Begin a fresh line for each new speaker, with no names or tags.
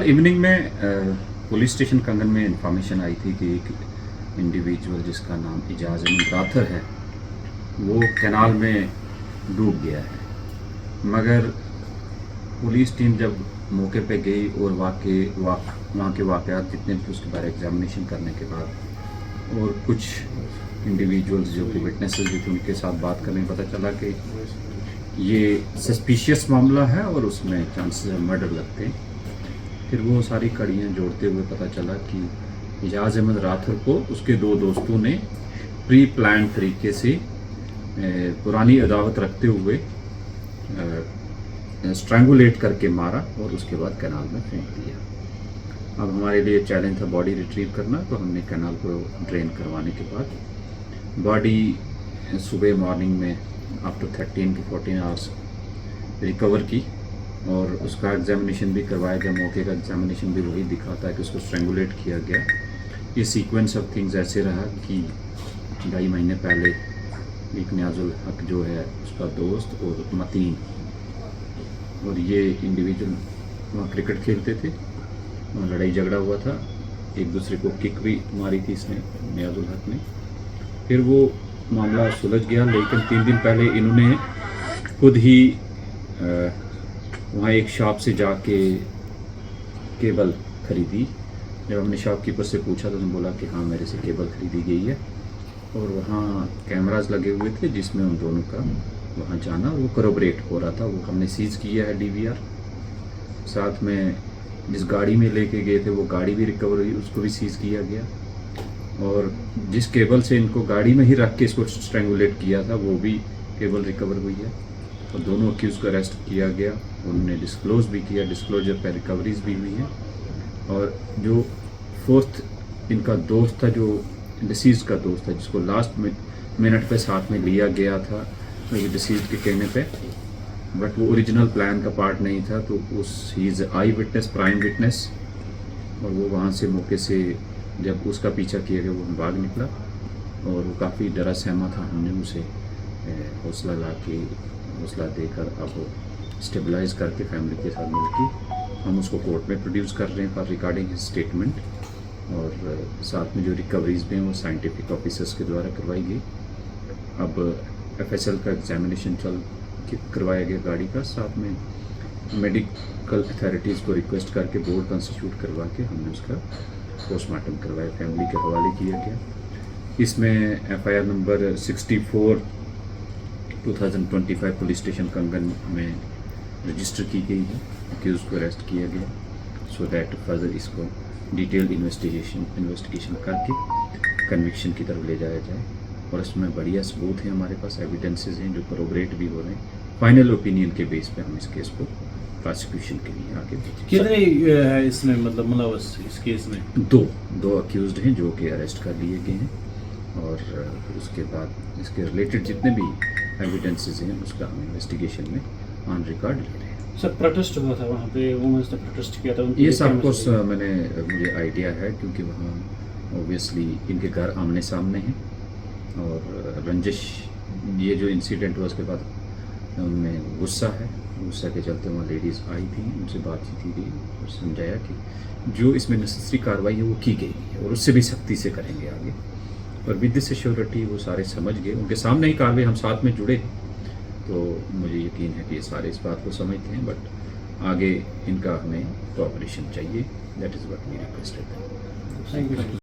Evening में police station कंगन में इंफॉर्मेशन आई थी कि एक इंडिविजुअल जिसका नाम इजाज़ अहमद राथर है वो कैनाल में डूब गया है। मगर पुलिस टीम जब मौके पे गई और वहाँ के वाक़यात जितने भी उसके बारे एग्जामिनेशन करने के बाद और कुछ इंडिविजुअल्स जो कि विटनेसेस भी थे उनके साथ बात करने में पता चला कि ये सस्पिशियस मामला है और उसमें चांसेस ऑफ मर्डर लगते हैं। फिर वो सारी कड़ियाँ जोड़ते हुए पता चला कि इजाज़ अहमद राथर को उसके दो दोस्तों ने प्री प्लान तरीके से पुरानी अदावत रखते हुए स्ट्रैंगुलेट करके मारा और उसके बाद कैनाल में फेंक दिया। अब हमारे लिए चैलेंज था बॉडी रिट्रीव करना, तो हमने कैनाल को ड्रेन करवाने के बाद बॉडी सुबह मॉर्निंग में आफ्टर 13 to 14 आवर्स रिकवर की और उसका एग्जामिनेशन भी करवाया गया। मौके का एग्जामिनेशन भी वही दिखाता है कि उसको स्ट्रैंगुलेट किया गया। ये सीक्वेंस ऑफ थिंग्स ऐसे रहा कि 2.5 महीने पहले एक नियाजुल हक जो है उसका दोस्त और मतीन और ये इंडिविजुअल वहाँ क्रिकेट खेलते थे, वहाँ लड़ाई झगड़ा हुआ था, एक दूसरे को किक भी मारी थी इसने नियाजुल हक ने। फिर वो मामला सुलझ गया, लेकिन 3 दिन पहले इन्होंने खुद ही वहाँ एक शॉप से जाके केबल ख़रीदी। जब हमने शॉपकीपर से पूछा तो उन्होंने बोला कि हाँ मेरे से केबल ख़रीदी गई है और वहाँ कैमरास लगे हुए थे जिसमें उन दोनों का वहाँ जाना वो करोबरेट हो रहा था। वो हमने सीज़ किया है DVR। साथ में जिस गाड़ी में लेके गए थे वो गाड़ी भी रिकवर हुई, उसको भी सीज़ किया गया और जिस केबल से इनको गाड़ी में ही रख के इसको स्ट्रैंगुलेट किया था वो भी केबल रिकवर हुई है और दोनों अक्यूज़ को अरेस्ट किया गया। उन्होंने डिस्क्लोज भी किया, डिस्क्लोजर पर रिकवरीज भी हुई हैं। और जो फोर्थ इनका दोस्त था, जो डिसीज़ का दोस्त था, जिसको लास्ट मिनट पे साथ में लिया गया था डिसीज़ के कहने पे, बट वो ओरिजिनल प्लान का पार्ट नहीं था, तो उस he is I witness, prime witness, और वो वहाँ से मौके से जब उसका पीछा किया गया वो भाग निकला और वो काफ़ी डरा सहमा था। हमने उसे हौसला ला के हौसला देकर अब स्टेबलाइज करके फैमिली के साथ मिलकर हम उसको कोर्ट में प्रोड्यूस कर रहे हैं फॉर रिकॉर्डिंग हिज स्टेटमेंट। और साथ में जो रिकवरीज भी हैं वो साइंटिफिक ऑफिसर्स के द्वारा करवाई गई। अब FSL का एग्जामिनेशन करवाया गया गाड़ी का, साथ में मेडिकल अथॉरिटीज़ को रिक्वेस्ट करके बोर्ड कंस्टिट्यूट करवा के हमने उसका पोस्टमार्टम करवाया, फैमिली के हवाले किया गया। इसमें FIR नंबर 64 2025 पुलिस स्टेशन कंगन में रजिस्टर की गई है कि उसको अरेस्ट किया गया सो दैट फर्दर इसको डिटेल्ड इन्वेस्टिगेशन करके कन्विक्शन की तरफ ले जाया जाए। और इसमें बढ़िया सबूत हैं, हमारे पास एविडेंसेस हैं जो करोबरेट भी हो रहे हैं। फाइनल ओपिनियन के बेस पे हम इस केस को प्रोसिक्यूशन के लिए आगे भेजेंगे।
कितने है इसमें मतलब मुलव्वस इस केस में?
दो अक्यूज्ड हैं जो कि अरेस्ट कर लिए गए हैं और उसके बाद इसके रिलेटेड जितने भी एविडेंसेस हैं उसका हम इन्वेस्टिगेशन में ऑन रिकॉर्ड ले रहे हैं।
सर प्रोटेस्ट हुआ था वहाँ पे, वुमेन्स ने प्रोटेस्ट किया था,
ये सब कुछ मुझे आइडिया है क्योंकि वहाँ ऑब्वियसली इनके घर आमने सामने हैं और रंजिश, ये जो इंसिडेंट हुआ उसके बाद उनमें गुस्सा के चलते वहाँ लेडीज़ आई थी, उनसे बातचीत की गई और समझाया कि जो इसमें नेसेसरी कार्रवाई है वो की गई है और उससे भी सख्ती से करेंगे आगे। और विद दिस एश्योरिटी वो सारे समझ गए, उनके सामने ही कार्रवाई, हम साथ में जुड़े, तो मुझे यकीन है कि ये सारे इस बात को समझते हैं। बट आगे इनका हमें कोऑपरेशन चाहिए, that is what we requested.
Thank you.